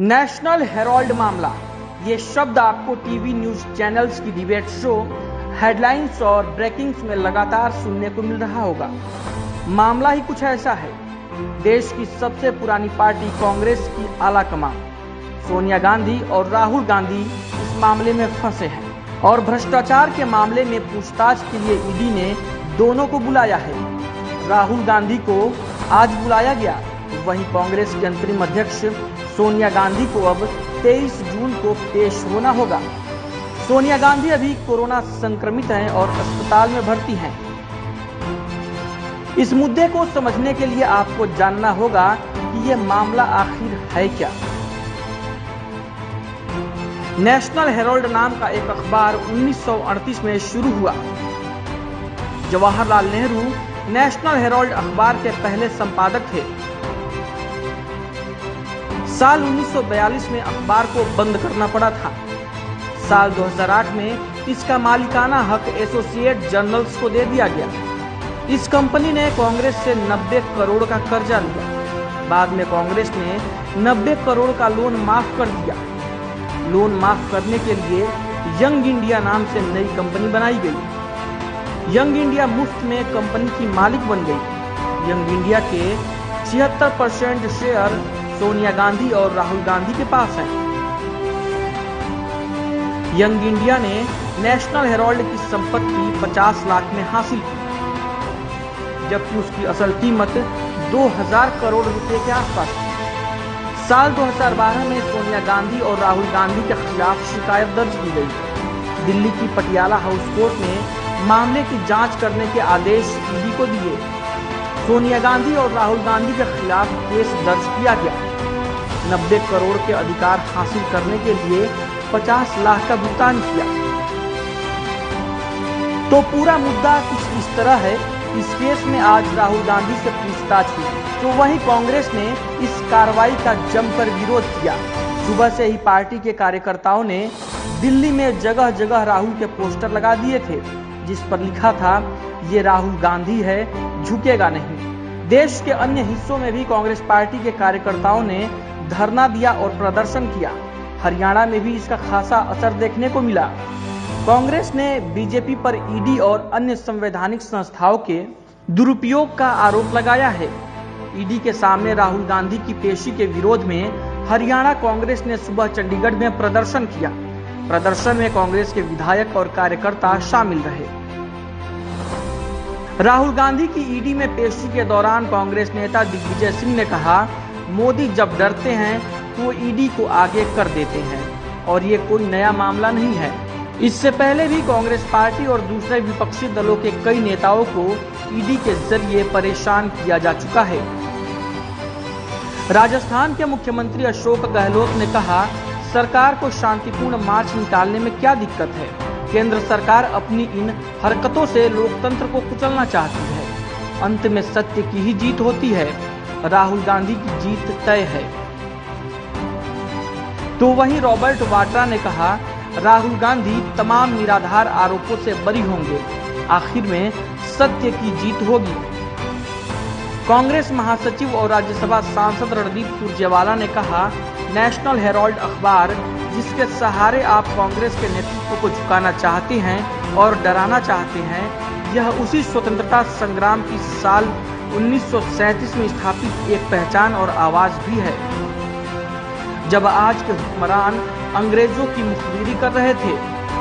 National Herald मामला, ये शब्द आपको टीवी न्यूज चैनल्स की डिबेट शो, हेडलाइंस और ब्रेकिंग्स में लगातार सुनने को मिल रहा होगा। मामला ही कुछ ऐसा है। देश की सबसे पुरानी पार्टी कांग्रेस की आला कमान सोनिया गांधी और राहुल गांधी इस मामले में फंसे हैं और भ्रष्टाचार के मामले में पूछताछ के लिए ईडी ने दोनों को बुलाया है। राहुल गांधी को आज बुलाया गया, वहीं कांग्रेस के अंतरिम अध्यक्ष सोनिया गांधी को अब 23 जून को पेश होना होगा। सोनिया गांधी अभी कोरोना संक्रमित हैं और अस्पताल में भर्ती हैं। इस मुद्दे को समझने के लिए आपको जानना होगा कि यह मामला आखिर है क्या। नेशनल हेराल्ड नाम का एक अखबार 1938 में शुरू हुआ। जवाहरलाल नेहरू नेशनल हेराल्ड अखबार के पहले संपादक थे। साल 1942 में अखबार को बंद करना पड़ा था। साल 2008 में इसका मालिकाना हक एसोसिएट जर्नल्स को दे दिया गया। इस कंपनी ने कांग्रेस से 90 करोड़ का कर्जा लिया। बाद में कांग्रेस ने 90 करोड़ का लोन माफ कर दिया। लोन माफ करने के लिए यंग इंडिया नाम से नई कंपनी बनाई गई। यंग इंडिया मुफ्त में कंपनी की मालिक बन गई। यंग इंडिया के 76% शेयर सोनिया गांधी और राहुल गांधी के पास हैं। यंग इंडिया ने नेशनल हेराल्ड की संपत्ति 50 लाख में हासिल की, जबकि उसकी असल कीमत 2000 करोड़ रुपए के आसपास थी। साल 2012 में सोनिया गांधी और राहुल गांधी के खिलाफ शिकायत दर्ज की गई। दिल्ली की पटियाला हाउस कोर्ट ने मामले की जांच करने के आदेश ईडी को दिए। सोनिया गांधी और राहुल गांधी के खिलाफ केस दर्ज किया गया। 90 करोड़ के अधिकार हासिल करने के लिए 50 लाख का भुगतान किया। तो पूरा मुद्दा कुछ इस तरह है। इस केस में आज राहुल गांधी से पूछताछ हुई, तो वहीं कांग्रेस ने इस कार्रवाई का जमकर विरोध किया। सुबह से ही पार्टी के कार्यकर्ताओं ने दिल्ली में जगह जगह राहुल के पोस्टर लगा दिए थे, जिस पर लिखा था, ये राहुल गांधी है, झुकेगा नहीं। देश के अन्य हिस्सों में भी कांग्रेस पार्टी के कार्यकर्ताओं ने धरना दिया और प्रदर्शन किया। हरियाणा में भी इसका खासा असर देखने को मिला। कांग्रेस ने बीजेपी पर ईडी और अन्य संवैधानिक संस्थाओं के दुरुपयोग का आरोप लगाया है। ईडी के सामने राहुल गांधी की पेशी के विरोध में हरियाणा कांग्रेस ने सुबह चंडीगढ़ में प्रदर्शन किया। प्रदर्शन में कांग्रेस के विधायक और कार्यकर्ता शामिल रहे। राहुल गांधी की ईडी में पेशी के दौरान कांग्रेस नेता दिग्विजय सिंह ने कहा, मोदी जब डरते हैं तो वो ईडी को आगे कर देते हैं और ये कोई नया मामला नहीं है। इससे पहले भी कांग्रेस पार्टी और दूसरे विपक्षी दलों के कई नेताओं को ईडी के जरिए परेशान किया जा चुका है। राजस्थान के मुख्यमंत्री अशोक गहलोत ने कहा, सरकार को शांतिपूर्ण मार्च निकालने में क्या दिक्कत है। केंद्र सरकार अपनी इन हरकतों से लोकतंत्र को कुचलना चाहती है। अंत में सत्य की ही जीत होती है। राहुल गांधी की जीत तय है। तो वहीं रॉबर्ट वाड्रा ने कहा, राहुल गांधी तमाम निराधार आरोपों से बरी होंगे। आखिर में सत्य की जीत होगी। कांग्रेस महासचिव और राज्यसभा सांसद रणदीप सुरजेवाला ने कहा, नेशनल हेराल्ड अखबार जिसके सहारे आप कांग्रेस के नेतृत्व को झुकाना चाहते हैं और डराना चाहते हैं, यह उसी स्वतंत्रता संग्राम की साल 1937 में स्थापित एक पहचान और आवाज भी है। जब आज के हुक्मरान अंग्रेजों की मुखबिरी कर रहे थे,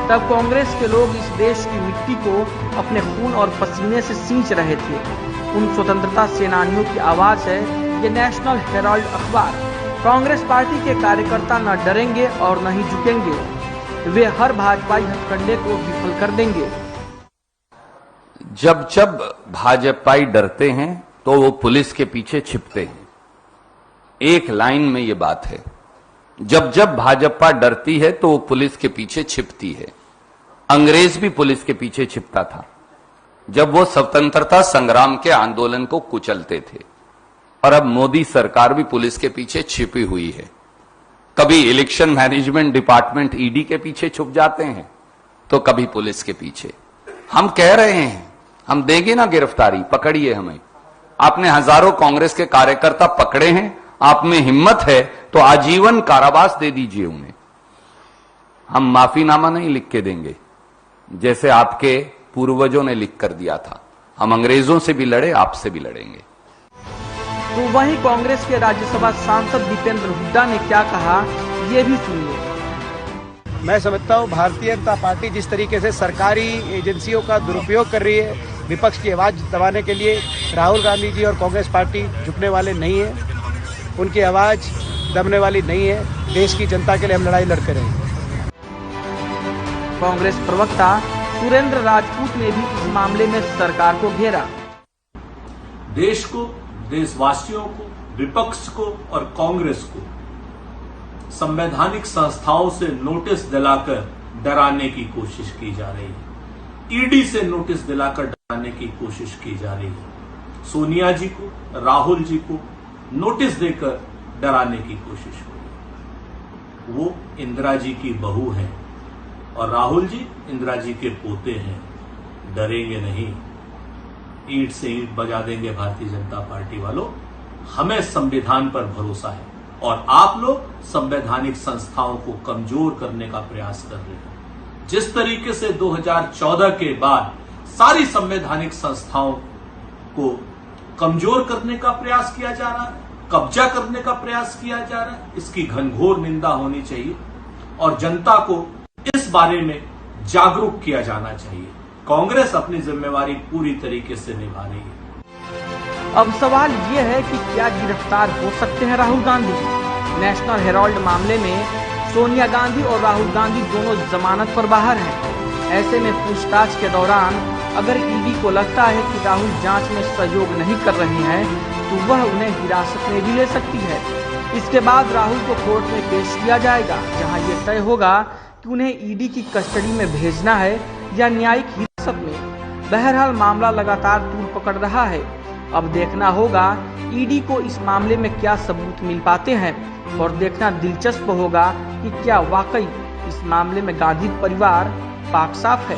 तब कांग्रेस के लोग इस देश की मिट्टी को अपने खून और पसीने से सींच रहे थे। उन स्वतंत्रता सेनानियों की आवाज है ये नेशनल हेराल्ड अखबार। कांग्रेस पार्टी के कार्यकर्ता न डरेंगे और न ही झुकेंगे। वे हर भाजपाई हथकंडे को विफल कर देंगे। जब जब भाजपाई डरते हैं तो वो पुलिस के पीछे छिपते हैं। एक लाइन में ये बात है। जब जब भाजपा डरती है तो वो पुलिस के पीछे छिपती है। अंग्रेज भी पुलिस के पीछे छिपता था जब वो स्वतंत्रता संग्राम के आंदोलन को कुचलते थे, और अब मोदी सरकार भी पुलिस के पीछे छिपी हुई है। कभी इलेक्शन मैनेजमेंट डिपार्टमेंट ईडी के पीछे छुप जाते हैं तो कभी पुलिस के पीछे। हम कह रहे हैं, हम देंगे ना गिरफ्तारी, पकड़िए हमें। आपने हजारों कांग्रेस के कार्यकर्ता पकड़े हैं, आप में हिम्मत है तो आजीवन कारावास दे दीजिए उन्हें। हम माफीनामा नहीं लिख के देंगे जैसे आपके पूर्वजों ने लिख कर दिया था। हम अंग्रेजों से भी लड़े, आपसे भी लड़ेंगे। तो वहीं कांग्रेस के राज्यसभा सांसद दीपेंद्र हुड्डा ने क्या कहा, ये भी सुनिए। मैं समझता हूं भारतीय जनता पार्टी जिस तरीके से सरकारी एजेंसियों का दुरुपयोग कर रही है विपक्ष की आवाज दबाने के लिए, राहुल गांधी जी और कांग्रेस पार्टी झुकने वाले नहीं है, उनकी आवाज दबने वाली नहीं है। देश की जनता के लिए हम लड़ाई लड़ते रहेंगे। कांग्रेस प्रवक्ता सुरेंद्र राजपूत ने भी इस मामले में सरकार को घेरा। देश को, देशवासियों को, विपक्ष को और कांग्रेस को संवैधानिक संस्थाओं से नोटिस दिलाकर डराने की कोशिश की जा रही है। ईडी से नोटिस दिलाकर डराने की कोशिश की जा रही है। सोनिया जी को, राहुल जी को नोटिस देकर डराने की कोशिश हो रही है। वो इंदिरा जी की बहू है और राहुल जी इंदिरा जी के पोते हैं। डरेंगे नहीं, ईंट से ईंट बजा देंगे भारतीय जनता पार्टी वालों। हमें संविधान पर भरोसा है और आप लोग संवैधानिक संस्थाओं को कमजोर करने का प्रयास कर रहे हैं। जिस तरीके से 2014 के बाद सारी संवैधानिक संस्थाओं को कमजोर करने का प्रयास किया जा रहा है, कब्जा करने का प्रयास किया जा रहा है, इसकी घनघोर निंदा होनी चाहिए और जनता को इस बारे में जागरूक किया जाना चाहिए। कांग्रेस अपनी जिम्मेवारी पूरी तरीके से निभा रही है। अब सवाल ये है कि क्या गिरफ्तार हो सकते हैं राहुल गांधी? नेशनल हेराल्ड मामले में सोनिया गांधी और राहुल गांधी दोनों जमानत पर बाहर हैं। ऐसे में पूछताछ के दौरान अगर ईडी को लगता है कि राहुल जांच में सहयोग नहीं कर रहे हैं तो वह उन्हें हिरासत में भी ले सकती है। इसके बाद राहुल को कोर्ट में पेश किया जाएगा, जहां ये तय होगा कि उन्हें ईडी की कस्टडी में भेजना है या न्यायिक हिरासत में। बहरहाल मामला लगातार तूल पकड़ रहा है। अब देखना होगा ईडी को इस मामले में क्या सबूत मिल पाते हैं और देखना दिलचस्प होगा कि क्या वाकई इस मामले में गांधी परिवार पाक साफ है।